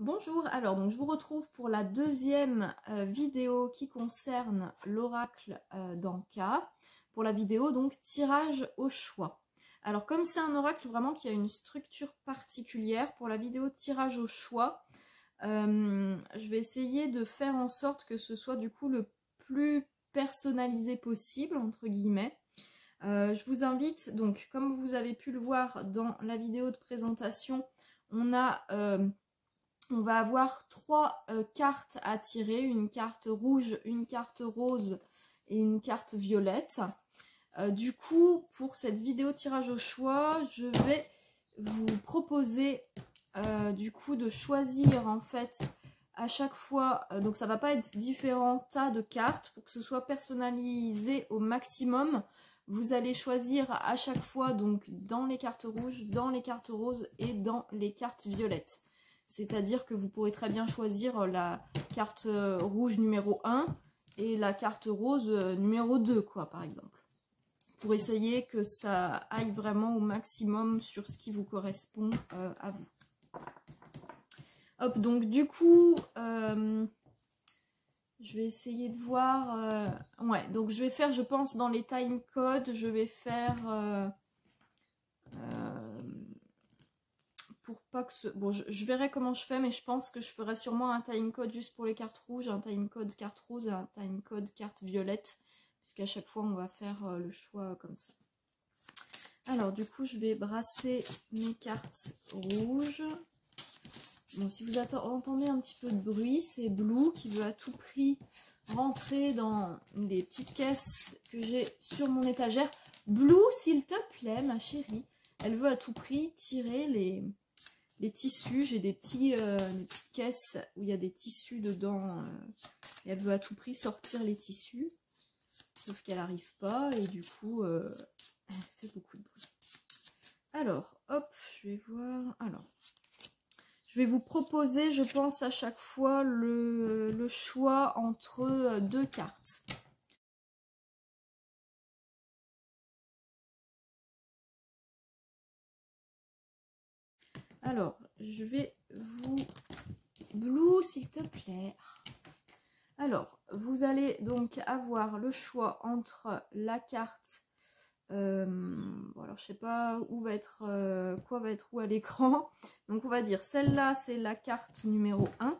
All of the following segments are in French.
Bonjour, alors donc je vous retrouve pour la deuxième vidéo qui concerne l'oracle d'Anka, pour la vidéo donc tirage au choix. Alors comme c'est un oracle vraiment qui a une structure particulière, pour la vidéo tirage au choix, je vais essayer de faire en sorte que ce soit du coup le plus personnalisé possible, entre guillemets. Je vous invite, donc comme vous avez pu le voir dans la vidéo de présentation, on va avoir trois cartes à tirer, une carte rouge, une carte rose et une carte violette. Du coup, pour cette vidéo tirage au choix, je vais vous proposer du coup de choisir en fait à chaque fois, donc ça va pas être différents tas de cartes pour que ce soit personnalisé au maximum. Vous allez choisir à chaque fois donc dans les cartes rouges, dans les cartes roses et dans les cartes violettes. C'est-à-dire que vous pourrez très bien choisir la carte rouge numéro 1 et la carte rose numéro 2, quoi, par exemple. Pour essayer que ça aille vraiment au maximum sur ce qui vous correspond à vous. Hop, donc du coup, je vais essayer de voir... ouais, donc je vais faire, je pense, dans les time codes, je vais faire... pour pas que ce... Bon, je verrai comment je fais, mais je pense que je ferai sûrement un time code juste pour les cartes rouges, un time code carte rose et un time code carte violette, puisqu'à chaque fois, on va faire le choix comme ça. Alors, du coup, je vais brasser mes cartes rouges. Bon, si vous entendez un petit peu de bruit, c'est Blue qui veut à tout prix rentrer dans les petites caisses que j'ai sur mon étagère. Blue, s'il te plaît, ma chérie, elle veut à tout prix tirer les tissus. J'ai des petites caisses où il y a des tissus dedans et elle veut à tout prix sortir les tissus, sauf qu'elle n'arrive pas et du coup elle fait beaucoup de bruit. Alors hop, je vais voir. Alors je vais vous proposer, je pense, à chaque fois le choix entre deux cartes. Alors je vais vous... Blue, s'il te plaît. Alors, vous allez donc avoir le choix entre la carte, bon alors je sais pas où va être, quoi va être où à l'écran, donc on va dire celle-là c'est la carte numéro 1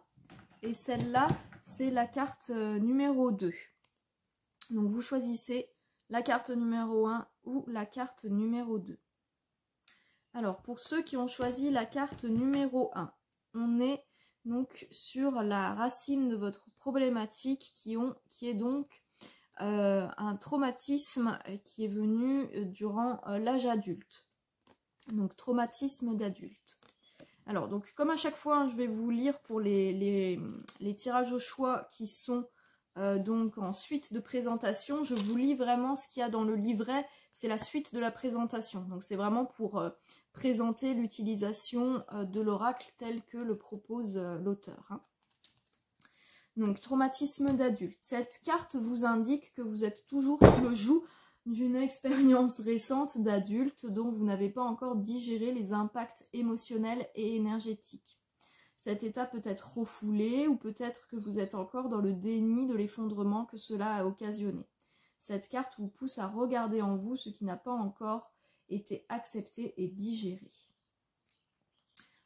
et celle-là c'est la carte numéro 2. Donc vous choisissez la carte numéro 1 ou la carte numéro 2. Alors pour ceux qui ont choisi la carte numéro 1, on est donc sur la racine de votre problématique qui est donc un traumatisme qui est venu durant l'âge adulte. Donc traumatisme d'adulte. Alors donc comme à chaque fois, hein, je vais vous lire pour les tirages au choix qui sont donc en suite de présentation. Je vous lis vraiment ce qu'il y a dans le livret, c'est la suite de la présentation. Donc c'est vraiment pour présenter l'utilisation de l'oracle tel que le propose l'auteur. Hein. Donc, traumatisme d'adulte. Cette carte vous indique que vous êtes toujours sous le joug d'une expérience récente d'adulte dont vous n'avez pas encore digéré les impacts émotionnels et énergétiques. Cet état peut être refoulé ou peut-être que vous êtes encore dans le déni de l'effondrement que cela a occasionné. Cette carte vous pousse à regarder en vous ce qui n'a pas encore été accepté et digéré.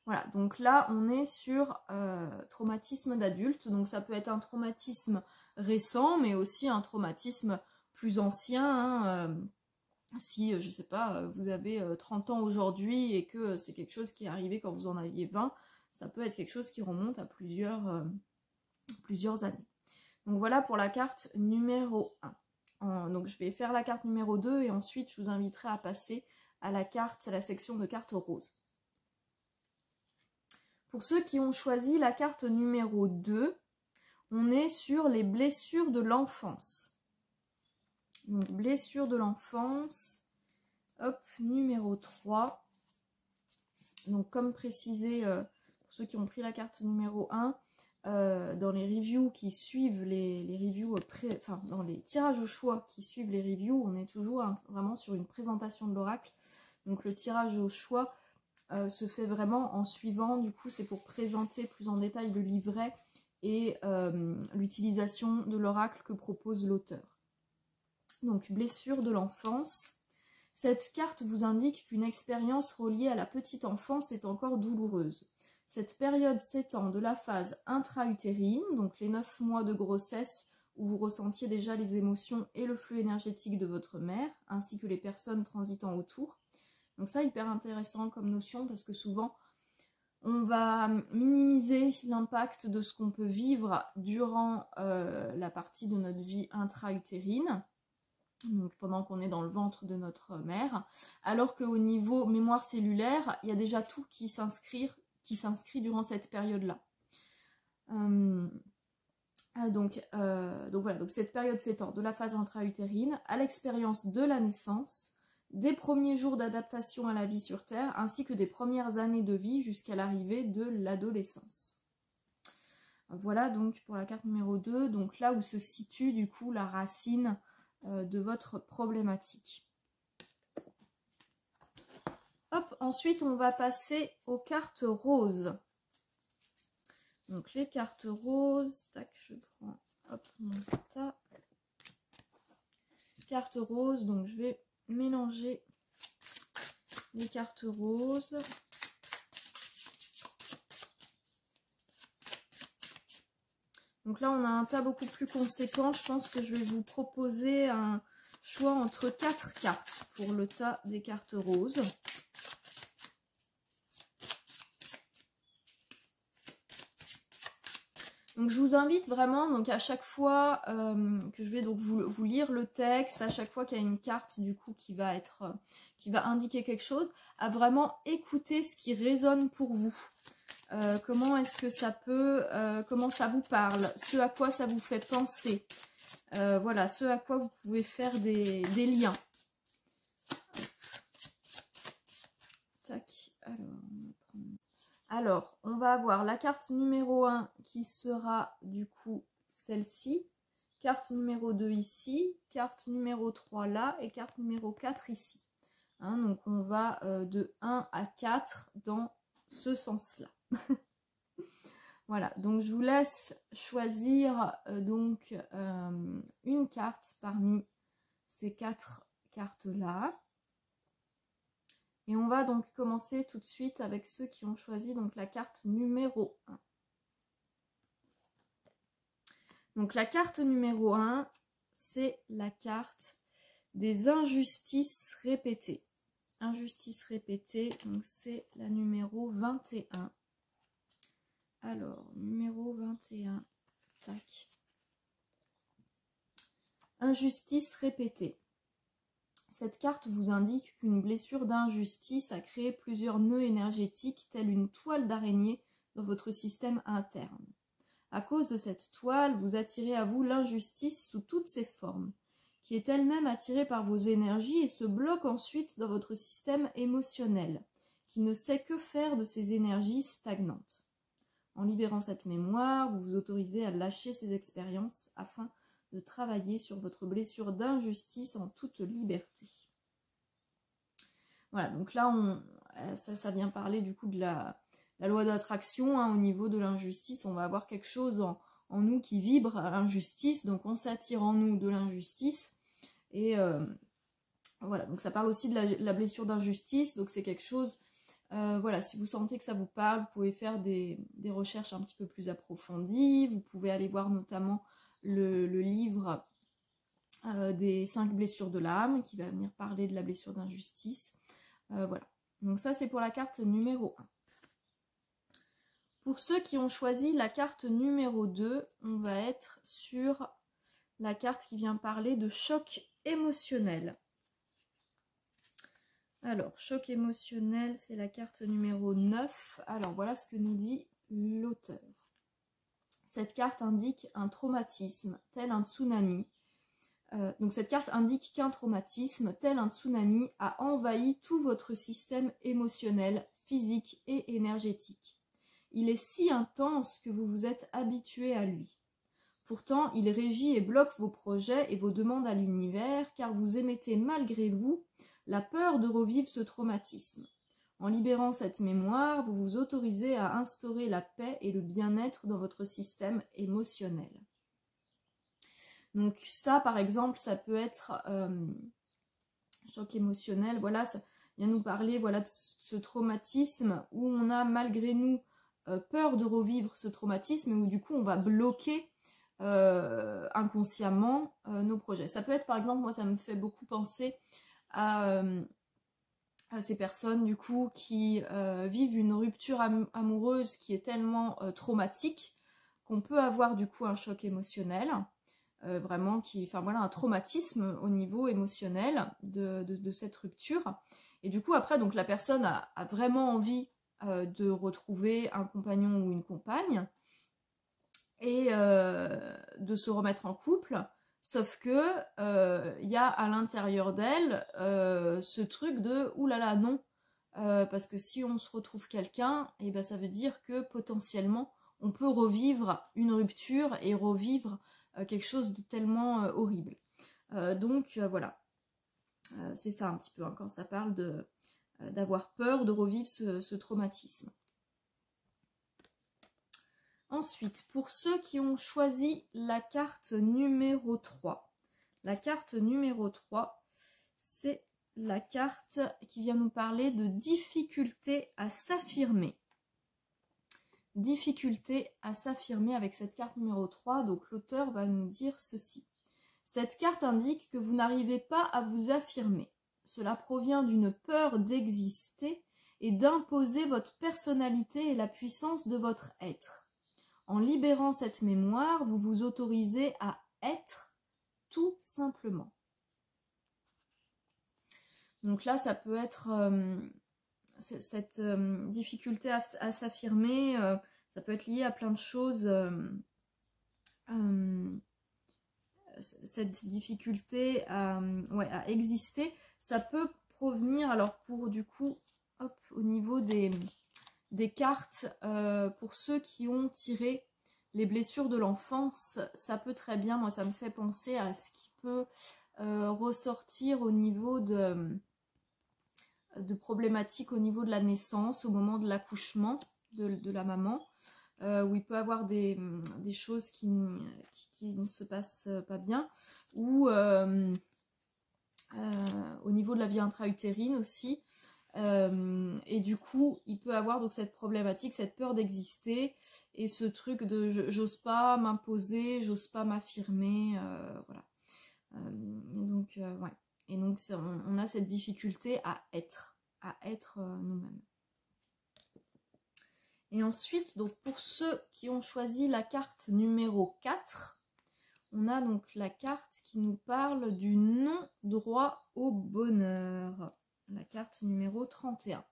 Voilà, donc là on est sur traumatisme d'adulte, donc ça peut être un traumatisme récent, mais aussi un traumatisme plus ancien. Hein, si, je sais pas, vous avez 30 ans aujourd'hui et que c'est quelque chose qui est arrivé quand vous en aviez 20, ça peut être quelque chose qui remonte à plusieurs années. Donc voilà pour la carte numéro 1. Donc je vais faire la carte numéro 2 et ensuite je vous inviterai à passer à la section de cartes roses. Pour ceux qui ont choisi la carte numéro 2, on est sur les blessures de l'enfance. Donc, blessures de l'enfance. Hop, numéro 3. Donc, comme précisé, pour ceux qui ont pris la carte numéro 1, dans les reviews qui suivent les reviews, dans les tirages au choix qui suivent les reviews, on est toujours vraiment sur une présentation de l'oracle. Donc, le tirage au choix se fait vraiment en suivant, du coup c'est pour présenter plus en détail le livret et l'utilisation de l'oracle que propose l'auteur. Donc blessure de l'enfance. Cette carte vous indique qu'une expérience reliée à la petite enfance est encore douloureuse. Cette période s'étend de la phase intra-utérine, donc les 9 mois de grossesse où vous ressentiez déjà les émotions et le flux énergétique de votre mère, ainsi que les personnes transitant autour. Donc ça, hyper intéressant comme notion, parce que souvent, on va minimiser l'impact de ce qu'on peut vivre durant la partie de notre vie intra-utérine, donc pendant qu'on est dans le ventre de notre mère, alors qu'au niveau mémoire cellulaire, il y a déjà tout qui s'inscrit durant cette période-là. Donc voilà, donc cette période s'étend de la phase intra-utérine à l'expérience de la naissance, des premiers jours d'adaptation à la vie sur Terre, ainsi que des premières années de vie jusqu'à l'arrivée de l'adolescence. Voilà donc pour la carte numéro 2, donc là où se situe du coup la racine de votre problématique. Hop, ensuite on va passer aux cartes roses. Donc les cartes roses, tac, je prends hop mon tas. Cartes roses, donc je vais mélanger les cartes roses. Donc là on a un tas beaucoup plus conséquent. Je pense que je vais vous proposer un choix entre 4 cartes pour le tas des cartes roses. Donc je vous invite vraiment, donc à chaque fois que je vais donc vous lire le texte, à chaque fois qu'il y a une carte du coup qui va indiquer quelque chose, à vraiment écouter ce qui résonne pour vous. Comment est-ce que ça peut, comment ça vous parle, ce à quoi ça vous fait penser, voilà, ce à quoi vous pouvez faire des liens. Tac, alors, on va avoir la carte numéro 1 qui sera du coup celle-ci, carte numéro 2 ici, carte numéro 3 là et carte numéro 4 ici. Hein, donc on va de 1 à 4 dans ce sens-là. Voilà, donc je vous laisse choisir donc une carte parmi ces 4 cartes-là. Et on va donc commencer tout de suite avec ceux qui ont choisi donc la carte numéro 1. Donc la carte numéro 1, c'est la carte des injustices répétées. Injustices répétées, donc c'est la numéro 21. Alors, numéro 21, tac. Injustice répétée. Cette carte vous indique qu'une blessure d'injustice a créé plusieurs nœuds énergétiques tels une toile d'araignée dans votre système interne. À cause de cette toile, vous attirez à vous l'injustice sous toutes ses formes, qui est elle-même attirée par vos énergies et se bloque ensuite dans votre système émotionnel, qui ne sait que faire de ces énergies stagnantes. En libérant cette mémoire, vous vous autorisez à lâcher ces expériences afin de travailler sur votre blessure d'injustice en toute liberté. Voilà, donc là, ça vient parler du coup de la loi d'attraction, hein, au niveau de l'injustice. On va avoir quelque chose en nous qui vibre à l'injustice, donc on s'attire en nous de l'injustice. Et voilà, donc ça parle aussi de la blessure d'injustice, donc c'est quelque chose, voilà, si vous sentez que ça vous parle, vous pouvez faire des recherches un petit peu plus approfondies, vous pouvez aller voir notamment le livre des 5 blessures de l'âme qui va venir parler de la blessure d'injustice. Voilà, donc ça c'est pour la carte numéro 1. Pour ceux qui ont choisi la carte numéro 2, on va être sur la carte qui vient parler de choc émotionnel. Alors, choc émotionnel, c'est la carte numéro 9. Alors, voilà ce que nous dit l'auteur. Cette carte indique un traumatisme, tel un tsunami. Donc cette carte indique qu'un traumatisme, tel un tsunami, a envahi tout votre système émotionnel, physique et énergétique. Il est si intense que vous vous êtes habitué à lui. Pourtant, il régit et bloque vos projets et vos demandes à l'univers, car vous émettez malgré vous la peur de revivre ce traumatisme. En libérant cette mémoire, vous vous autorisez à instaurer la paix et le bien-être dans votre système émotionnel. Donc ça, par exemple, ça peut être choc émotionnel. Voilà, ça vient nous parler voilà, de ce traumatisme où on a malgré nous peur de revivre ce traumatisme et où du coup on va bloquer inconsciemment nos projets. Ça peut être par exemple, moi ça me fait beaucoup penser à ces personnes du coup qui vivent une rupture amoureuse qui est tellement traumatique qu'on peut avoir du coup un choc émotionnel. Vraiment enfin voilà, un traumatisme au niveau émotionnel de cette rupture. Et du coup après donc la personne a vraiment envie de retrouver un compagnon ou une compagne et de se remettre en couple, sauf que y a à l'intérieur d'elle ce truc de oulala non, parce que si on se retrouve quelqu'un, et ben ça veut dire que potentiellement on peut revivre une rupture et revivre quelque chose de tellement horrible. Donc voilà, c'est ça un petit peu hein, quand ça parle d'avoir peur de revivre ce traumatisme. Ensuite, pour ceux qui ont choisi la carte numéro 3, la carte numéro 3, c'est la carte qui vient nous parler de difficulté à s'affirmer. Difficulté à s'affirmer avec cette carte numéro 3, donc l'auteur va nous dire ceci. Cette carte indique que vous n'arrivez pas à vous affirmer. Cela provient d'une peur d'exister et d'imposer votre personnalité et la puissance de votre être. En libérant cette mémoire, vous vous autorisez à être tout simplement. Donc là, ça peut être cette difficulté à s'affirmer, ça peut être lié à plein de choses. Cette difficulté à exister, ça peut provenir, alors pour du coup, hop, au niveau des cartes, pour ceux qui ont tiré les blessures de l'enfance, ça peut très bien, moi ça me fait penser à ce qui peut ressortir au niveau de problématiques au niveau de la naissance, au moment de l'accouchement de la maman, où il peut avoir des choses qui ne se passent pas bien, ou au niveau de la vie intra-utérine aussi. Et du coup, il peut avoir donc cette problématique, cette peur d'exister, et ce truc de j'ose pas m'imposer, j'ose pas m'affirmer, voilà. Ouais. Et donc on a cette difficulté à être nous-mêmes. Et ensuite, donc pour ceux qui ont choisi la carte numéro 4, on a donc la carte qui nous parle du non-droit au bonheur. La carte numéro 31.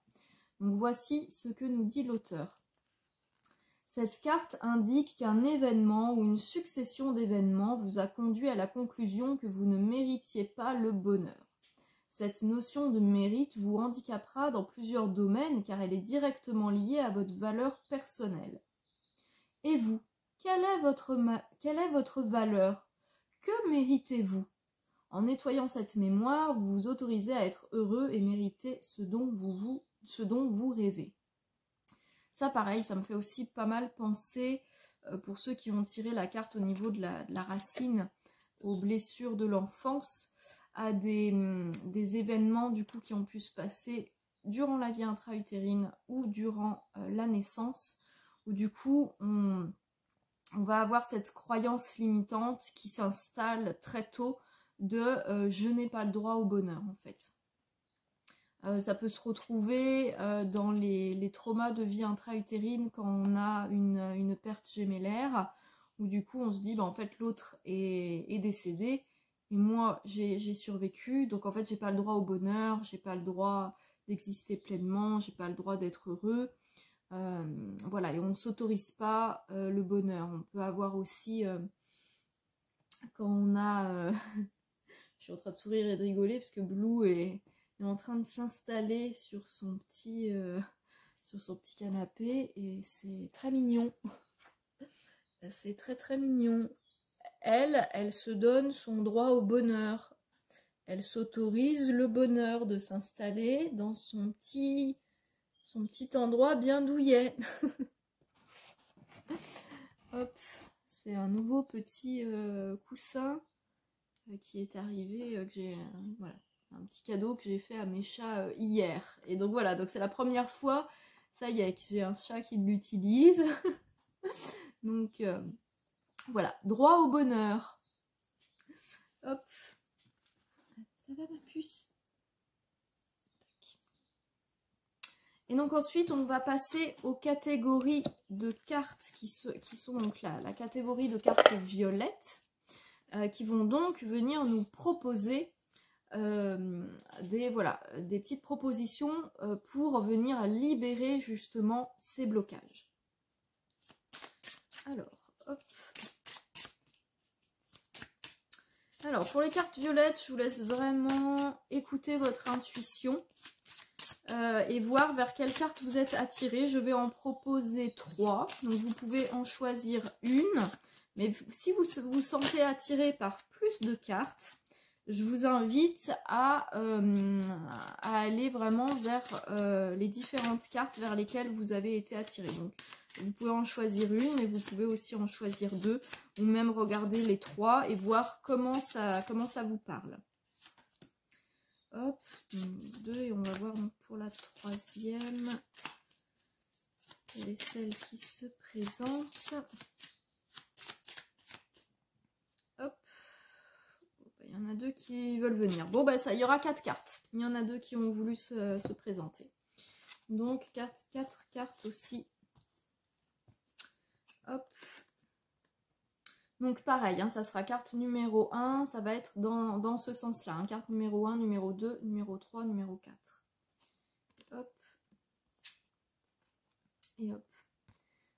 Donc voici ce que nous dit l'auteur. Cette carte indique qu'un événement ou une succession d'événements vous a conduit à la conclusion que vous ne méritiez pas le bonheur. Cette notion de mérite vous handicapera dans plusieurs domaines car elle est directement liée à votre valeur personnelle. Et vous, quelle est votre valeur? Que méritez-vous? En nettoyant cette mémoire, vous vous autorisez à être heureux et mériter ce dont vous rêvez. Ça, pareil, ça me fait aussi pas mal penser, pour ceux qui ont tiré la carte au niveau de la racine, aux blessures de l'enfance, à des événements du coup qui ont pu se passer durant la vie intra-utérine ou durant la naissance, où du coup on va avoir cette croyance limitante qui s'installe très tôt de je n'ai pas le droit au bonheur en fait. Ça peut se retrouver dans les traumas de vie intra-utérine quand on a une perte gémellaire, où du coup on se dit bah, en fait l'autre est décédé et moi j'ai survécu, donc en fait j'ai pas le droit au bonheur, j'ai pas le droit d'exister pleinement, j'ai pas le droit d'être heureux. Voilà, et on ne s'autorise pas le bonheur. On peut avoir aussi quand on a je suis en train de sourire et de rigoler parce que Blue est en train de s'installer sur son petit canapé et c'est très mignon. C'est très très mignon. Elle se donne son droit au bonheur. Elle s'autorise le bonheur de s'installer dans son petit son petit endroit bien douillet. Hop, c'est un nouveau petit coussin qui est arrivé, que j'ai, voilà, un petit cadeau que j'ai fait à mes chats hier. Et donc voilà, donc c'est la première fois, ça y est, que j'ai un chat qui l'utilise. Donc voilà, droit au bonheur. Hop, ça va ma puce? Et donc ensuite, on va passer aux catégories de cartes qui sont donc là, la catégorie de cartes violettes, qui vont donc venir nous proposer des petites propositions pour venir libérer justement ces blocages. Alors, hop. Alors, pour les cartes violettes, je vous laisse vraiment écouter votre intuition. Et voir vers quelle carte vous êtes attiré. Je vais en proposer 3, donc vous pouvez en choisir une, mais si vous vous sentez attiré par plus de cartes, je vous invite à aller vraiment vers les différentes cartes vers lesquelles vous avez été attiré. Donc vous pouvez en choisir une, mais vous pouvez aussi en choisir 2, ou même regarder les 3 et voir comment ça vous parle. Hop, 2, et on va voir donc pour la 3e. Quelle est celle qui se présente? Hop, il y en a 2 qui veulent venir. Bon, bah ça, il y aura 4 cartes. Il y en a 2 qui ont voulu se présenter. Donc 4 cartes aussi. Hop. Donc pareil, hein, ça sera carte numéro 1, ça va être dans ce sens-là. Hein, carte numéro 1, numéro 2, numéro 3, numéro 4. Hop. Et hop.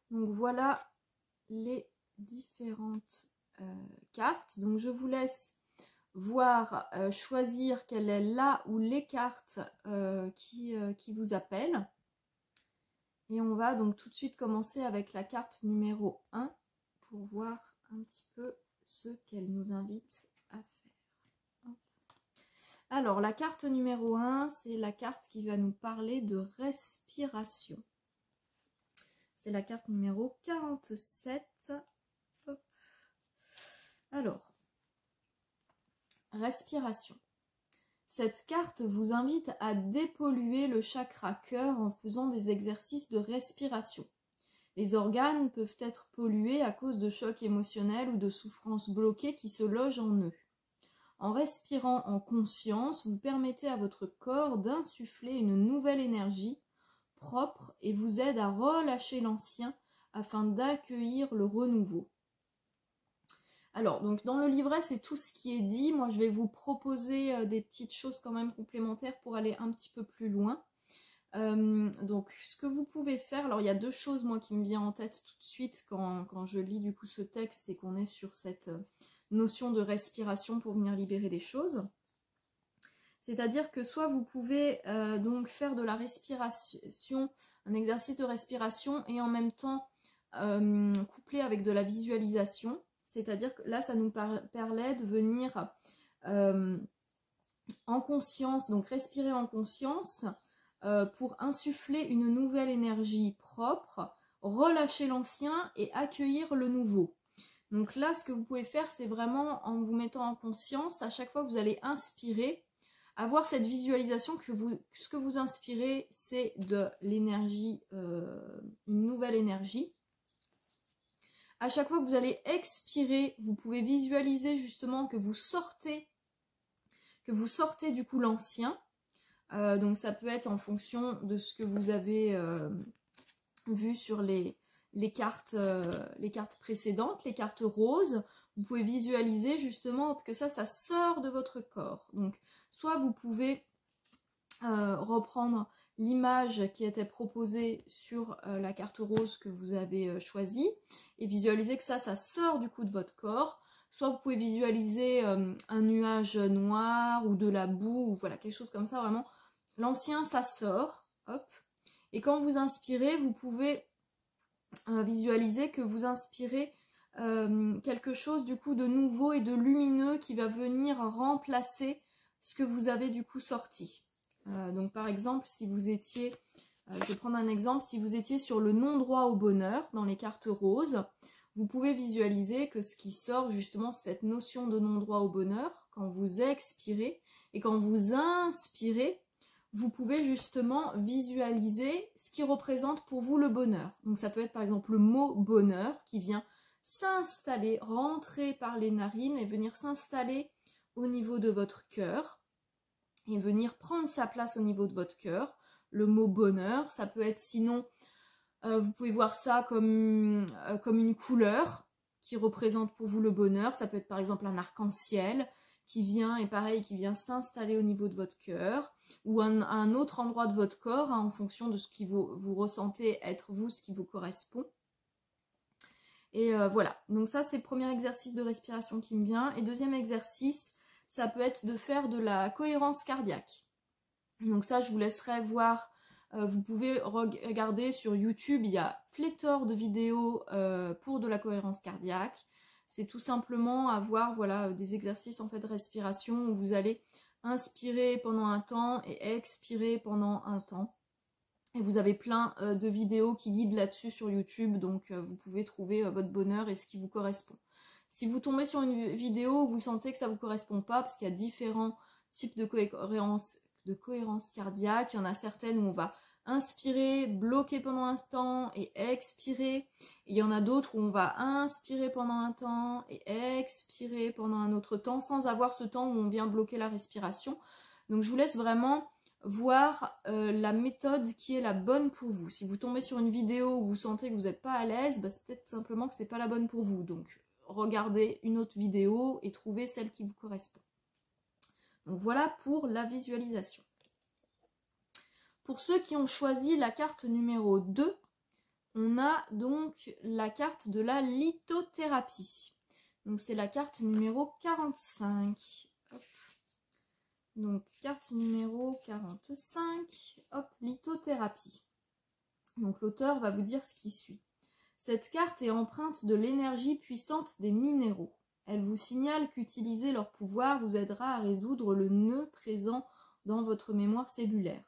Donc voilà les différentes cartes. Donc je vous laisse voir, choisir quelle est la ou les cartes qui vous appellent. Et on va donc tout de suite commencer avec la carte numéro 1 pour voir un petit peu ce qu'elle nous invite à faire. Alors, la carte numéro 1, c'est la carte qui va nous parler de respiration. C'est la carte numéro 47. Hop. Alors, respiration. Cette carte vous invite à dépolluer le chakra cœur en faisant des exercices de respiration. Les organes peuvent être pollués à cause de chocs émotionnels ou de souffrances bloquées qui se logent en eux. En respirant en conscience, vous permettez à votre corps d'insuffler une nouvelle énergie propre et vous aide à relâcher l'ancien afin d'accueillir le renouveau. Alors, donc dans le livret, c'est tout ce qui est dit. Moi, je vais vous proposer des petites choses quand même complémentaires pour aller un petit peu plus loin. Donc ce que vous pouvez faire, alors il y a 2 choses moi qui me viennent en tête tout de suite quand je lis du coup ce texte et qu'on est sur cette notion de respiration pour venir libérer des choses. C'est-à-dire que soit vous pouvez donc faire de la respiration, un exercice de respiration et en même temps couplé avec de la visualisation. C'est-à-dire que là ça nous permet de venir en conscience, donc respirer en conscience, pour insuffler une nouvelle énergie propre, relâcher l'ancien et accueillir le nouveau. Donc là, ce que vous pouvez faire, c'est vraiment en vous mettant en conscience, à chaque fois que vous allez inspirer, avoir cette visualisation que ce que vous inspirez, c'est de l'énergie, une nouvelle énergie. À chaque fois que vous allez expirer, vous pouvez visualiser justement que vous sortez du coup l'ancien. Donc ça peut être en fonction de ce que vous avez vu sur les cartes précédentes, les cartes roses. Vous pouvez visualiser justement que ça sort de votre corps. Donc soit vous pouvez reprendre l'image qui était proposée sur la carte rose que vous avez choisie et visualiser que ça sort du coup de votre corps. Soit vous pouvez visualiser un nuage noir ou de la boue, ou voilà, quelque chose comme ça vraiment. L'ancien, ça sort, hop. Et quand vous inspirez, vous pouvez visualiser que vous inspirez quelque chose du coup de nouveau et de lumineux qui va venir remplacer ce que vous avez du coup sorti. Donc par exemple, si vous étiez Je vais prendre un exemple. Si vous étiez sur le non-droit au bonheur, dans les cartes roses, vous pouvez visualiser que ce qui sort justement, c'est cette notion de non-droit au bonheur, quand vous expirez, et quand vous inspirez, vous pouvez justement visualiser ce qui représente pour vous le bonheur. Donc ça peut être par exemple le mot bonheur qui vient s'installer, rentrer par les narines et venir s'installer au niveau de votre cœur et venir prendre sa place au niveau de votre cœur. Le mot bonheur, ça peut être sinon, vous pouvez voir ça comme une couleur qui représente pour vous le bonheur. Ça peut être par exemple un arc-en-ciel qui vient, et pareil, qui vient s'installer au niveau de votre cœur, ou un autre endroit de votre corps, hein, en fonction de ce qui vous ressentez être vous, ce qui vous correspond. Et voilà, donc ça c'est le premier exercice de respiration qui me vient. Et deuxième exercice, ça peut être de faire de la cohérence cardiaque. Donc ça, je vous laisserai voir, vous pouvez regarder sur YouTube, il y a pléthore de vidéos pour de la cohérence cardiaque. C'est tout simplement avoir voilà, des exercices en fait de respiration où vous allez inspirer pendant un temps et expirer pendant un temps. Et vous avez plein de vidéos qui guident là-dessus sur YouTube, donc vous pouvez trouver votre bonheur et ce qui vous correspond. Si vous tombez sur une vidéo où vous sentez que ça ne vous correspond pas, parce qu'il y a différents types de cohérence cardiaque, il y en a certaines où on va inspirer, bloquer pendant un temps et expirer. Et il y en a d'autres où on va inspirer pendant un temps et expirer pendant un autre temps, sans avoir ce temps où on vient bloquer la respiration. Donc je vous laisse vraiment voir la méthode qui est la bonne pour vous. Si vous tombez sur une vidéo où vous sentez que vous n'êtes pas à l'aise, bah, c'est peut-être simplement que c'est pas la bonne pour vous. Donc regardez une autre vidéo et trouvez celle qui vous correspond. Donc voilà pour la visualisation. Pour ceux qui ont choisi la carte numéro 2, on a donc la carte de la lithothérapie. Donc c'est la carte numéro 45. Hop. Donc carte numéro 45, hop, lithothérapie. Donc l'auteur va vous dire ce qui suit. Cette carte est empreinte de l'énergie puissante des minéraux. Elle vous signale qu'utiliser leur pouvoir vous aidera à résoudre le nœud présent dans votre mémoire cellulaire.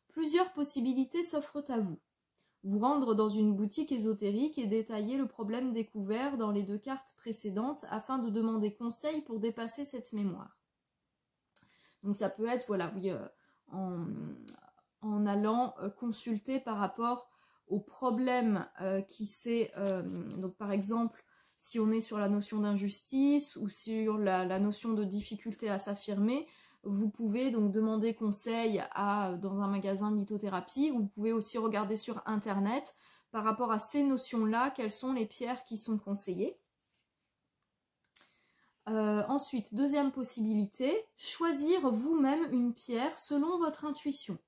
Plusieurs possibilités s'offrent à vous. Vous rendre dans une boutique ésotérique et détailler le problème découvert dans les deux cartes précédentes afin de demander conseil pour dépasser cette mémoire. Donc ça peut être, voilà, oui, en allant consulter par rapport au problème qui c'est, donc par exemple, si on est sur la notion d'injustice ou sur la notion de difficulté à s'affirmer, vous pouvez donc demander conseil dans un magasin de lithothérapie. Vous pouvez aussi regarder sur internet par rapport à ces notions-là, quelles sont les pierres qui sont conseillées. Ensuite, deuxième possibilité, choisir vous-même une pierre selon votre intuition.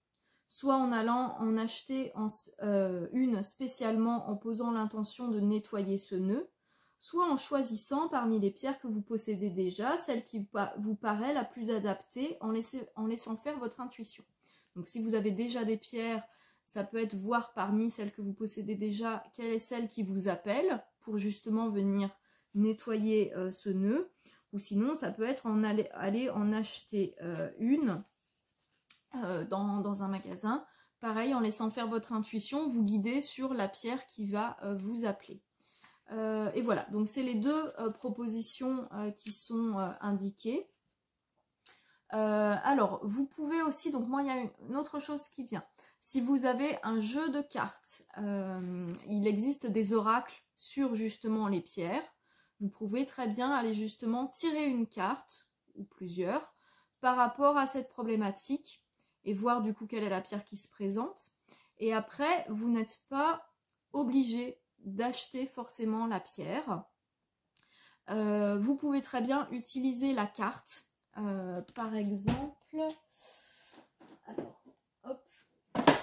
Soit en allant en acheter une spécialement en posant l'intention de nettoyer ce nœud, soit en choisissant parmi les pierres que vous possédez déjà, celle qui vous paraît la plus adaptée en laissant faire votre intuition. Donc si vous avez déjà des pierres, ça peut être voir parmi celles que vous possédez déjà, quelle est celle qui vous appelle pour justement venir nettoyer ce nœud. Ou sinon, ça peut être aller en acheter une dans un magasin. Pareil, en laissant faire votre intuition, vous guider sur la pierre qui va vous appeler. Et voilà, donc c'est les deux propositions qui sont indiquées. Alors, vous pouvez aussi, donc moi il y a une autre chose qui vient. Si vous avez un jeu de cartes, il existe des oracles sur justement les pierres. Vous pouvez très bien aller justement tirer une carte, ou plusieurs, par rapport à cette problématique, et voir du coup quelle est la pierre qui se présente. Et après, vous n'êtes pas obligé d'acheter forcément la pierre. Vous pouvez très bien utiliser la carte. Par exemple, alors, hop,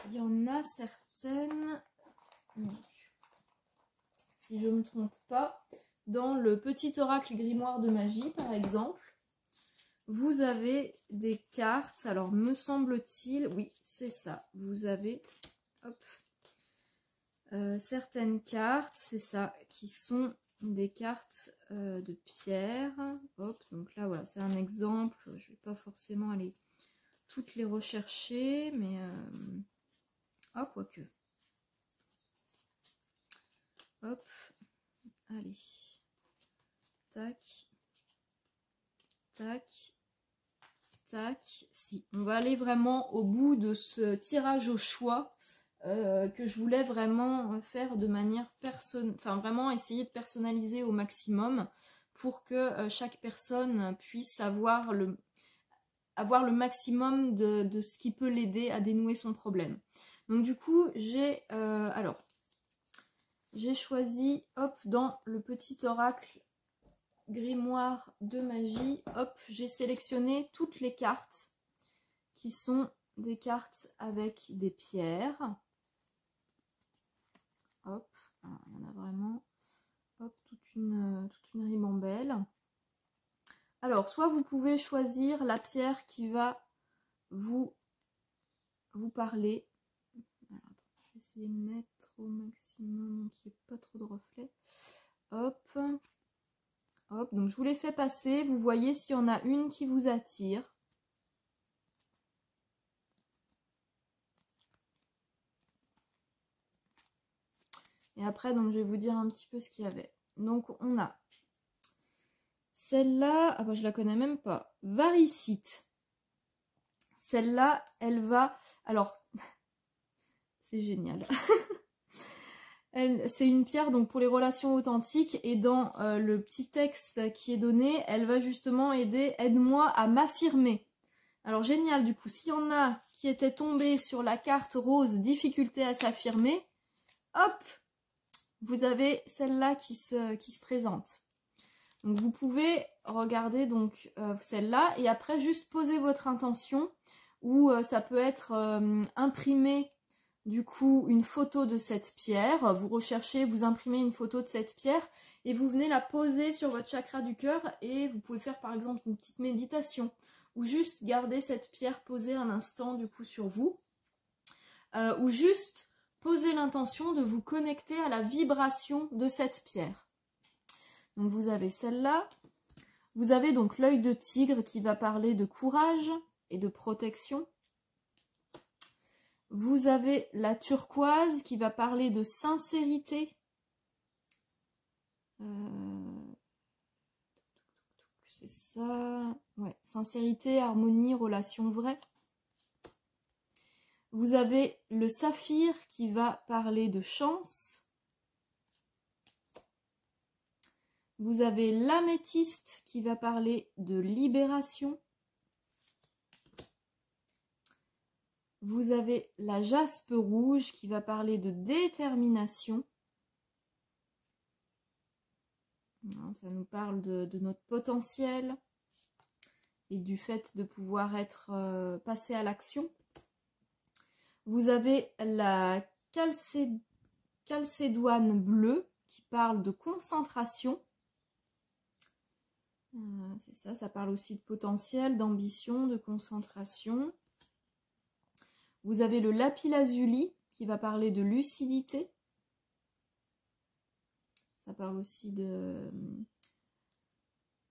il y en a certaines, donc, si je ne me trompe pas, dans le petit oracle grimoire de magie par exemple, vous avez des cartes, alors me semble-t-il, oui c'est ça, vous avez hop, certaines cartes, c'est ça, qui sont des cartes de pierre. Hop, donc là voilà, c'est un exemple, je ne vais pas forcément aller toutes les rechercher, mais Ah, quoique. Hop. Allez. Tac. Tac. Tac. Si. On va aller vraiment au bout de ce tirage au choix que je voulais vraiment faire de manière personnelle. Enfin, vraiment essayer de personnaliser au maximum pour que chaque personne puisse avoir le maximum de ce qui peut l'aider à dénouer son problème. Donc du coup, j'ai choisi, hop, dans le petit oracle grimoire de magie, hop, j'ai sélectionné toutes les cartes qui sont des cartes avec des pierres. Hop, alors, il y en a vraiment, hop, toute une ribambelle. Alors, soit vous pouvez choisir la pierre qui va vous parler. Alors, je vais essayer de mettre au maximum qu'il n'y ait pas trop de reflets. Hop. Hop, donc je vous les fais passer. Vous voyez s'il y en a une qui vous attire. Et après, donc je vais vous dire un petit peu ce qu'il y avait. Donc on a celle-là, ah bah je la connais même pas. Varicite. Celle-là, elle va... Alors, c'est génial. C'est une pierre donc pour les relations authentiques et dans le petit texte qui est donné, elle va justement aider, aide-moi à m'affirmer. Alors génial, du coup, s'il y en a qui étaient tombés sur la carte rose, difficulté à s'affirmer, hop, vous avez celle-là qui se présente. Donc vous pouvez regarder donc celle-là et après juste poser votre intention ou ça peut être imprimé du coup une photo de cette pierre. Vous recherchez, vous imprimez une photo de cette pierre et vous venez la poser sur votre chakra du cœur et vous pouvez faire par exemple une petite méditation ou juste garder cette pierre posée un instant du coup sur vous ou juste poser l'intention de vous connecter à la vibration de cette pierre. Donc vous avez celle-là. Vous avez donc l'œil de tigre qui va parler de courage et de protection. Vous avez la turquoise qui va parler de sincérité. C'est ça. Ouais, sincérité, harmonie, relation vraie. Vous avez le saphir qui va parler de chance. Vous avez l'améthyste qui va parler de libération. Vous avez la jaspe rouge qui va parler de détermination. Ça nous parle de notre potentiel et du fait de pouvoir être passé à l'action. Vous avez la calcédoine bleue qui parle de concentration. C'est ça, ça parle aussi de potentiel, d'ambition, de concentration. Vous avez le lapis-lazuli qui va parler de lucidité. Ça parle aussi de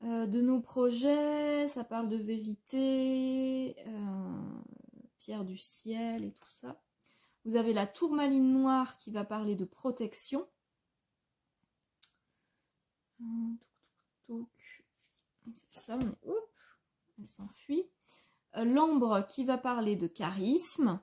nos projets, ça parle de vérité, pierre du ciel et tout ça. Vous avez la tourmaline noire qui va parler de protection. C'est ça, mais oups, elle s'enfuit. L'ambre qui va parler de charisme.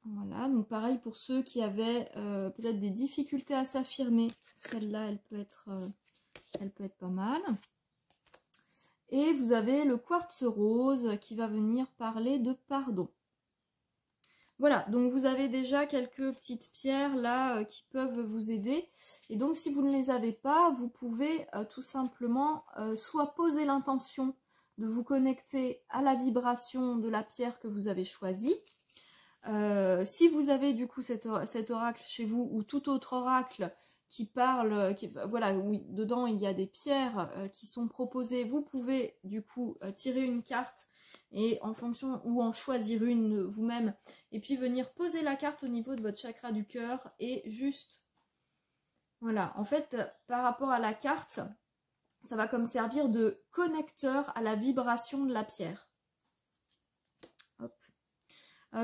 Voilà, donc pareil pour ceux qui avaient peut-être des difficultés à s'affirmer. Celle-là, elle peut être pas mal. Et vous avez le quartz rose qui va venir parler de pardon. Voilà, donc vous avez déjà quelques petites pierres là qui peuvent vous aider. Et donc si vous ne les avez pas, vous pouvez tout simplement soit poser l'intention de vous connecter à la vibration de la pierre que vous avez choisie. Si vous avez du coup cet oracle chez vous ou tout autre oracle qui parle, voilà, oui, dedans il y a des pierres qui sont proposées, vous pouvez du coup tirer une carte et en fonction ou en choisir une vous-même et puis venir poser la carte au niveau de votre chakra du cœur et juste, voilà, en fait par rapport à la carte, ça va comme servir de connecteur à la vibration de la pierre. Hop.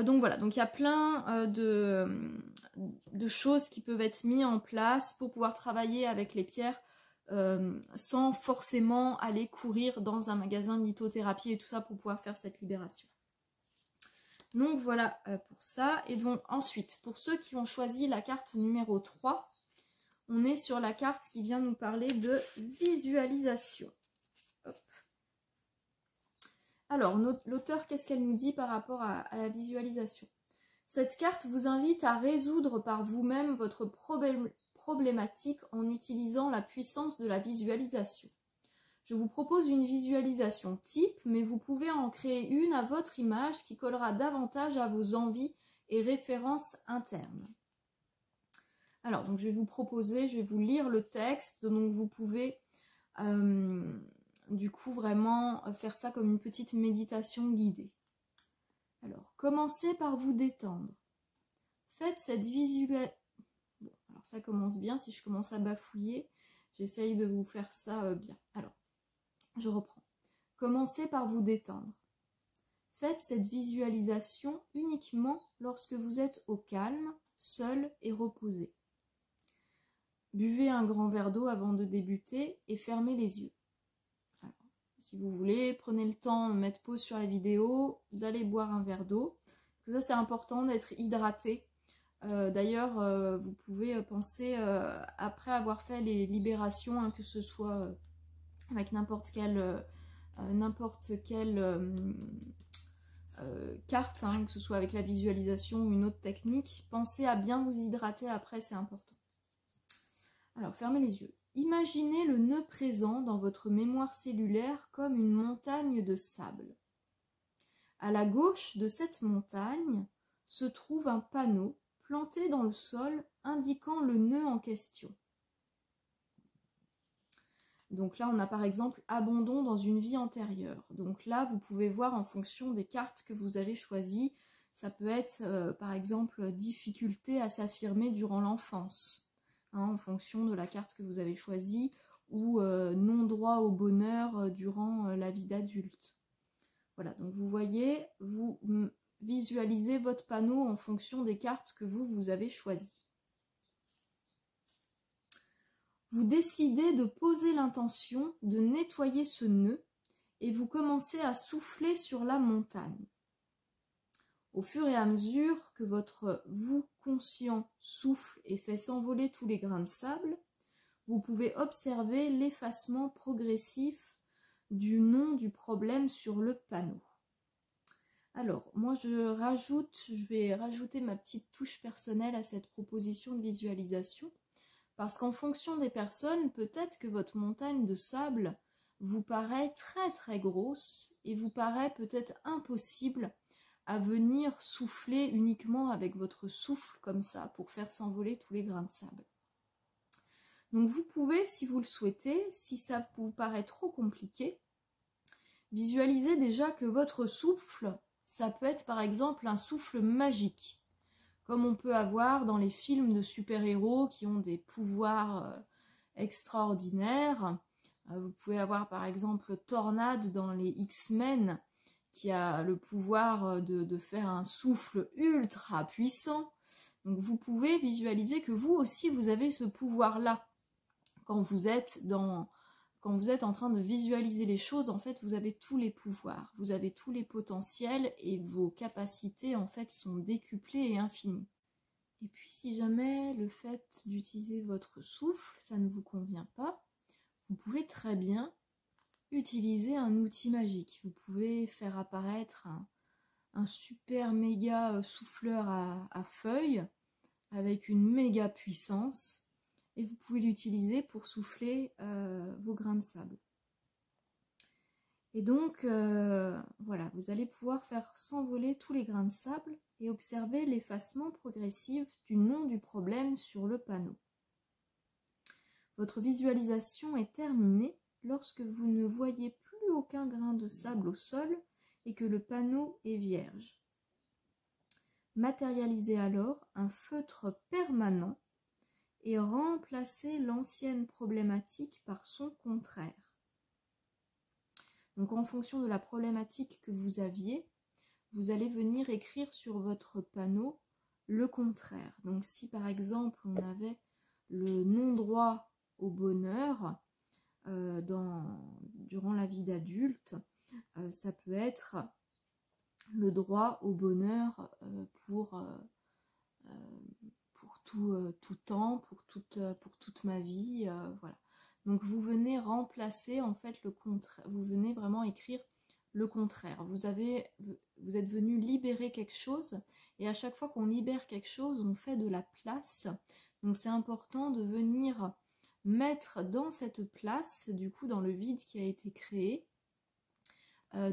Donc voilà, donc il y a plein de choses qui peuvent être mises en place pour pouvoir travailler avec les pierres sans forcément aller courir dans un magasin de lithothérapie et tout ça pour pouvoir faire cette libération. Donc voilà pour ça. Et donc ensuite, pour ceux qui ont choisi la carte numéro 3, on est sur la carte qui vient nous parler de visualisation. Hop. Alors, l'auteur, qu'est-ce qu'elle nous dit par rapport à la visualisation? Cette carte vous invite à résoudre par vous-même votre problématique en utilisant la puissance de la visualisation. Je vous propose une visualisation type, mais vous pouvez en créer une à votre image qui collera davantage à vos envies et références internes. Alors, donc je vais vous lire le texte, donc vous pouvez du coup vraiment faire ça comme une petite méditation guidée. Alors, commencez par vous détendre. Faites cette visualisation. Bon, alors ça commence bien, si je commence à bafouiller, j'essaye de vous faire ça bien. Alors, je reprends. Commencez par vous détendre. Faites cette visualisation uniquement lorsque vous êtes au calme, seul et reposé. Buvez un grand verre d'eau avant de débuter et fermez les yeux. Alors, si vous voulez, prenez le temps de mettre pause sur la vidéo, d'aller boire un verre d'eau. Ça, c'est important d'être hydraté. D'ailleurs, vous pouvez penser, après avoir fait les libérations, hein, que ce soit avec n'importe quelle carte, hein, que ce soit avec la visualisation ou une autre technique, pensez à bien vous hydrater après, c'est important. Alors, fermez les yeux. Imaginez le nœud présent dans votre mémoire cellulaire comme une montagne de sable. À la gauche de cette montagne se trouve un panneau planté dans le sol indiquant le nœud en question. Donc là, on a par exemple « Abandon dans une vie antérieure ». Donc là, vous pouvez voir en fonction des cartes que vous avez choisies. Ça peut être par exemple « Difficulté à s'affirmer durant l'enfance ». Hein, en fonction de la carte que vous avez choisie, ou non-droit au bonheur durant la vie d'adulte. Voilà, donc vous voyez, vous visualisez votre panneau en fonction des cartes que vous avez choisies. Vous décidez de poser l'intention de nettoyer ce nœud et vous commencez à souffler sur la montagne. Au fur et à mesure que votre vous conscient souffle et fait s'envoler tous les grains de sable, vous pouvez observer l'effacement progressif du nom du problème sur le panneau. Alors, moi je vais rajouter ma petite touche personnelle à cette proposition de visualisation, parce qu'en fonction des personnes, peut-être que votre montagne de sable vous paraît très très grosse et vous paraît peut-être impossible à venir souffler uniquement avec votre souffle comme ça pour faire s'envoler tous les grains de sable. Donc vous pouvez, si vous le souhaitez, si ça vous paraît trop compliqué, visualiser déjà que votre souffle, ça peut être par exemple un souffle magique, comme on peut avoir dans les films de super-héros qui ont des pouvoirs extraordinaires. Vous pouvez avoir par exemple Tornade dans les X-Men, qui a le pouvoir de faire un souffle ultra puissant. Donc vous pouvez visualiser que vous aussi vous avez ce pouvoir-là. Quand vous êtes en train de visualiser les choses, en fait vous avez tous les pouvoirs, vous avez tous les potentiels et vos capacités en fait sont décuplées et infinies. Et puis si jamais le fait d'utiliser votre souffle, ça ne vous convient pas, vous pouvez très bien utiliser un outil magique. Vous pouvez faire apparaître un super méga souffleur à feuilles avec une méga puissance et vous pouvez l'utiliser pour souffler vos grains de sable. Et donc voilà, vous allez pouvoir faire s'envoler tous les grains de sable et observer l'effacement progressif du nom du problème sur le panneau. Votre visualisation est terminée lorsque vous ne voyez plus aucun grain de sable au sol et que le panneau est vierge. Matérialisez alors un feutre permanent et remplacez l'ancienne problématique par son contraire. Donc en fonction de la problématique que vous aviez, vous allez venir écrire sur votre panneau le contraire. Donc si par exemple on avait le non-droit au bonheur durant la vie d'adulte, ça peut être le droit au bonheur pour tout temps, pour toute ma vie, voilà. Donc vous venez remplacer en fait le contraire, vous venez vraiment écrire le contraire. Vous êtes venu libérer quelque chose, et à chaque fois qu'on libère quelque chose, on fait de la place. Donc c'est important de venir mettre dans cette place, du coup dans le vide qui a été créé,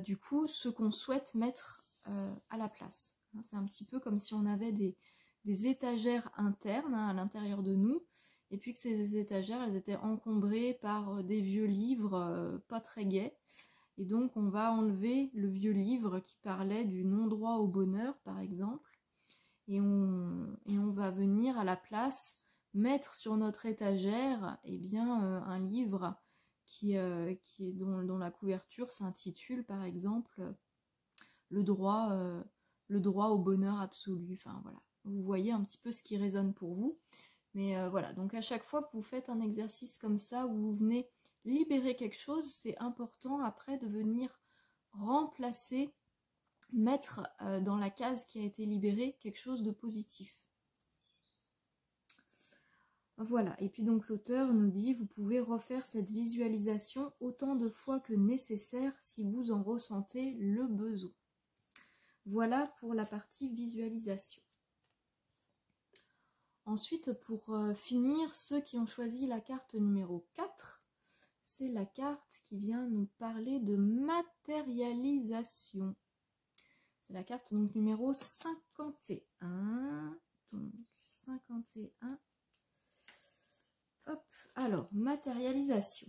du coup ce qu'on souhaite mettre à la place. C'est un petit peu comme si on avait des étagères internes à l'intérieur de nous, et puis que ces étagères elles étaient encombrées par des vieux livres pas très gais, et donc on va enlever le vieux livre qui parlait du non-droit au bonheur par exemple, et on va venir à la place mettre sur notre étagère un livre dont la couverture s'intitule par exemple le droit au bonheur absolu. Enfin voilà, vous voyez un petit peu ce qui résonne pour vous. Mais voilà, donc à chaque fois que vous faites un exercice comme ça, où vous venez libérer quelque chose, c'est important après de venir remplacer, mettre dans la case qui a été libérée quelque chose de positif. Voilà, et puis donc l'auteur nous dit, vous pouvez refaire cette visualisation autant de fois que nécessaire si vous en ressentez le besoin. Voilà pour la partie visualisation. Ensuite, pour finir, ceux qui ont choisi la carte numéro 4, c'est la carte qui vient nous parler de matérialisation. C'est la carte donc numéro 51. Donc 51. Hop, alors, matérialisation.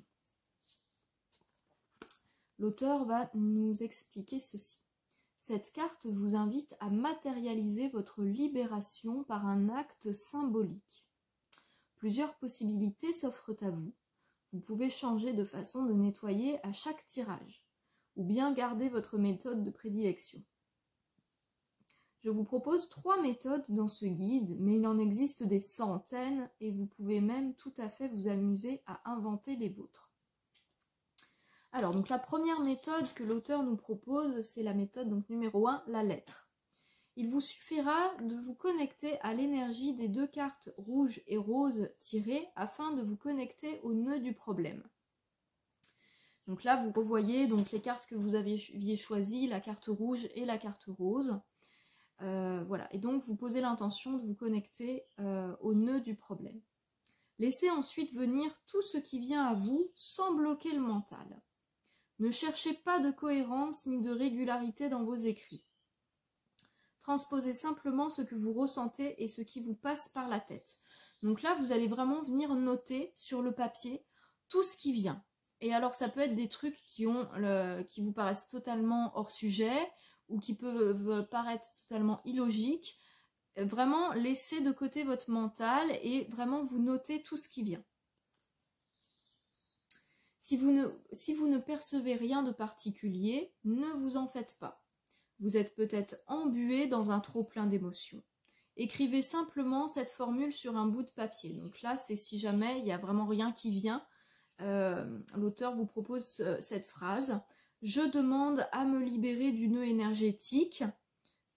L'auteur va nous expliquer ceci. Cette carte vous invite à matérialiser votre libération par un acte symbolique. Plusieurs possibilités s'offrent à vous. Vous pouvez changer de façon de nettoyer à chaque tirage, ou bien garder votre méthode de prédilection. Je vous propose 3 méthodes dans ce guide, mais il en existe des centaines et vous pouvez même tout à fait vous amuser à inventer les vôtres. Alors, donc la première méthode que l'auteur nous propose, c'est la méthode donc, numéro 1, la lettre. Il vous suffira de vous connecter à l'énergie des 2 cartes rouge et rose tirées afin de vous connecter au nœud du problème. Donc là, vous revoyez donc, les cartes que vous aviez choisies, la carte rouge et la carte rose. Voilà, et donc vous posez l'intention de vous connecter au nœud du problème. Laissez ensuite venir tout ce qui vient à vous sans bloquer le mental. Ne cherchez pas de cohérence ni de régularité dans vos écrits. Transposez simplement ce que vous ressentez et ce qui vous passe par la tête. Donc là, vous allez vraiment venir noter sur le papier tout ce qui vient. Et alors, ça peut être des trucs qui vous paraissent totalement hors sujet, ou qui peuvent paraître totalement illogiques. Vraiment, laissez de côté votre mental et vraiment vous notez tout ce qui vient. Si vous ne percevez rien de particulier, ne vous en faites pas. Vous êtes peut-être embué dans un trop-plein d'émotions. Écrivez simplement cette formule sur un bout de papier. Donc là, c'est si jamais il n'y a vraiment rien qui vient. L'auteur vous propose cette phrase. Je demande à me libérer du nœud énergétique.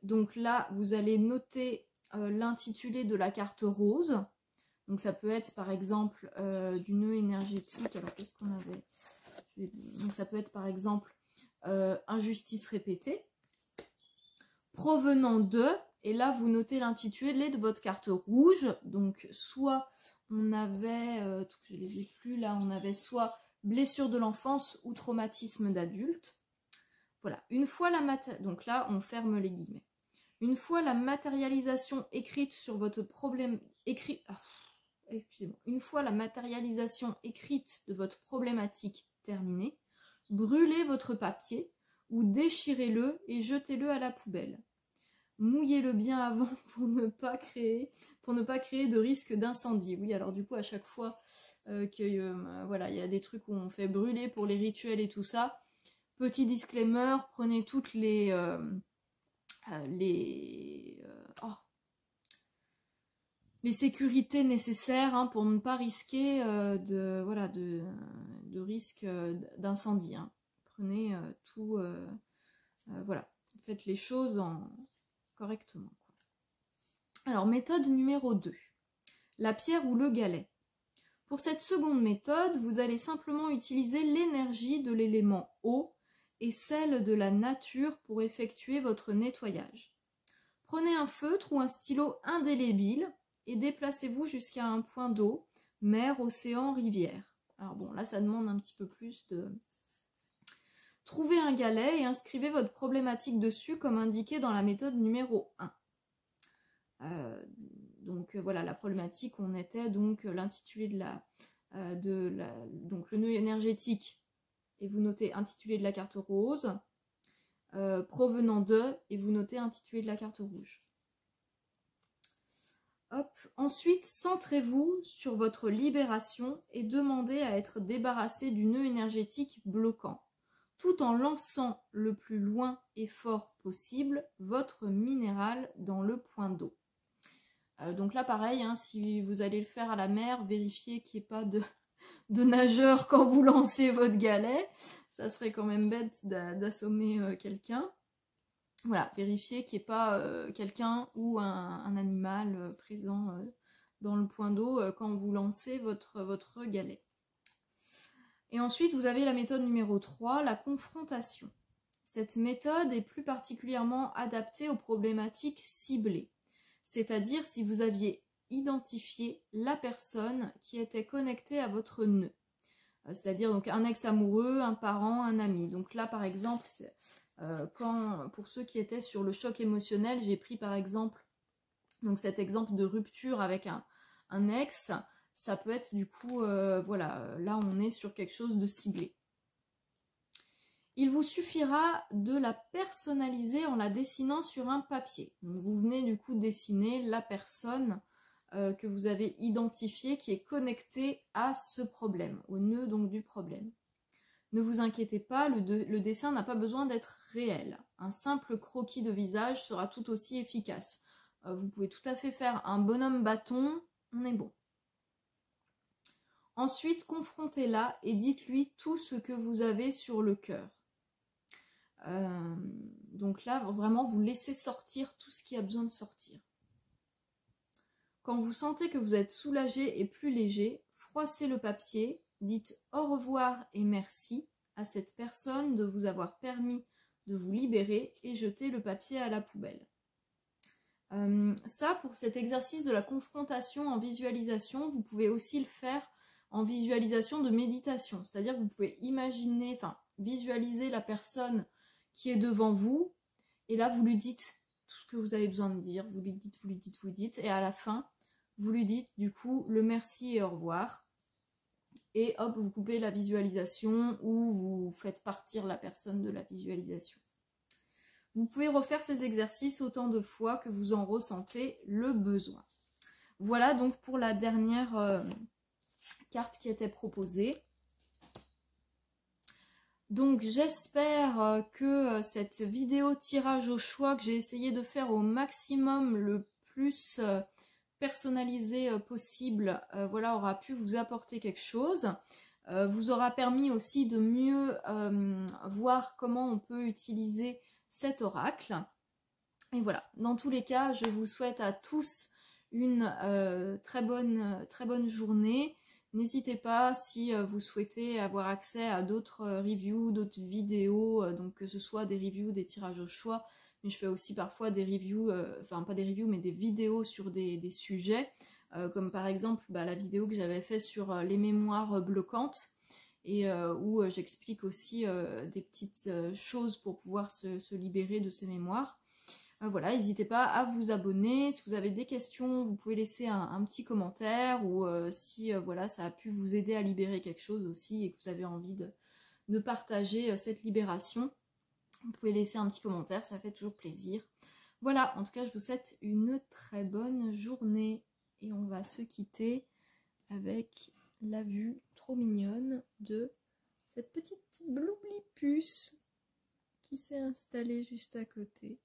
Donc là, vous allez noter l'intitulé de la carte rose. Donc ça peut être par exemple du nœud énergétique. Alors qu'est-ce qu'on avait? Donc ça peut être par exemple injustice répétée. Provenant de, et là vous notez l'intitulé de votre carte rouge. Donc soit on avait, je les ai plus là, on avait soit blessure de l'enfance ou traumatisme d'adulte. Voilà, une fois donc là on ferme les guillemets. Une fois la matérialisation écrite sur votre problème, une fois la matérialisation écrite de votre problématique terminée, brûlez votre papier ou déchirez-le et jetez-le à la poubelle. Mouillez-le bien avant pour ne pas créer de risque d'incendie. Oui, alors du coup à chaque fois voilà, il y a des trucs où on fait brûler pour les rituels et tout ça. Petit disclaimer, prenez toutes les les sécurités nécessaires hein, pour ne pas risquer de risque d'incendie. Hein. Prenez tout, voilà, faites les choses correctement. Quoi. Alors, méthode numéro 2, la pierre ou le galet. Pour cette seconde méthode, vous allez simplement utiliser l'énergie de l'élément eau et celle de la nature pour effectuer votre nettoyage. Prenez un feutre ou un stylo indélébile et déplacez-vous jusqu'à un point d'eau, mer, océan, rivière. Alors bon, là ça demande un petit peu plus de... Trouvez un galet et inscrivez votre problématique dessus comme indiqué dans la méthode numéro 1. Donc voilà, la problématique, on était donc l'intitulé donc le nœud énergétique, et vous notez intitulé de la carte rose, provenant de, et vous notez intitulé de la carte rouge. Hop. Ensuite, centrez-vous sur votre libération et demandez à être débarrassé du nœud énergétique bloquant, tout en lançant le plus loin et fort possible votre minéral dans le point d'eau. Donc là, pareil, hein, si vous allez le faire à la mer, vérifiez qu'il n'y ait pas de nageurs quand vous lancez votre galet. Ça serait quand même bête d'assommer quelqu'un. Voilà, vérifiez qu'il n'y ait pas quelqu'un ou un animal présent dans le point d'eau quand vous lancez votre galet. Et ensuite, vous avez la méthode numéro 3, la confrontation. Cette méthode est plus particulièrement adaptée aux problématiques ciblées. C'est-à-dire si vous aviez identifié la personne qui était connectée à votre nœud. C'est-à-dire donc un ex-amoureux, un parent, un ami. Donc là, par exemple, pour ceux qui étaient sur le choc émotionnel, j'ai pris par exemple donc cet exemple de rupture avec un ex. Ça peut être du coup, voilà, là on est sur quelque chose de ciblé. Il vous suffira de la personnaliser en la dessinant sur un papier. Donc vous venez du coup dessiner la personne que vous avez identifiée qui est connectée à ce problème, au nœud donc du problème. Ne vous inquiétez pas, le dessin n'a pas besoin d'être réel. Un simple croquis de visage sera tout aussi efficace. Vous pouvez tout à fait faire un bonhomme bâton, on est bon. Ensuite, confrontez-la et dites-lui tout ce que vous avez sur le cœur. Donc là, vraiment, vous laissez sortir tout ce qui a besoin de sortir. Quand vous sentez que vous êtes soulagé et plus léger, froissez le papier, dites au revoir et merci à cette personne de vous avoir permis de vous libérer et jetez le papier à la poubelle. Ça, pour cet exercice de la confrontation en visualisation, vous pouvez aussi le faire en visualisation de méditation. C'est-à-dire que vous pouvez imaginer, visualiser la personne qui est devant vous, et là vous lui dites tout ce que vous avez besoin de dire, vous lui dites, et à la fin, vous lui dites du coup le merci et au revoir, et hop, vous coupez la visualisation, ou vous faites partir la personne de la visualisation. Vous pouvez refaire ces exercices autant de fois que vous en ressentez le besoin. Voilà donc pour la dernière carte qui était proposée. Donc j'espère que cette vidéo tirage au choix que j'ai essayé de faire au maximum le plus personnalisé possible, voilà, aura pu vous apporter quelque chose. Vous aura permis aussi de mieux voir comment on peut utiliser cet oracle. Et voilà, dans tous les cas, je vous souhaite à tous une très bonne journée. N'hésitez pas, si vous souhaitez avoir accès à d'autres reviews, d'autres vidéos, donc que ce soit des reviews, des tirages au choix, mais je fais aussi parfois des reviews, enfin pas des reviews, mais des vidéos sur des sujets, comme par exemple la vidéo que j'avais fait sur les mémoires bloquantes, et où j'explique aussi des petites choses pour pouvoir se libérer de ces mémoires. Voilà, n'hésitez pas à vous abonner. Si vous avez des questions, vous pouvez laisser un petit commentaire, ou si voilà, ça a pu vous aider à libérer quelque chose aussi et que vous avez envie de partager cette libération, vous pouvez laisser un petit commentaire, ça fait toujours plaisir. Voilà, en tout cas, je vous souhaite une très bonne journée et on va se quitter avec la vue trop mignonne de cette petite bloublipuce qui s'est installée juste à côté.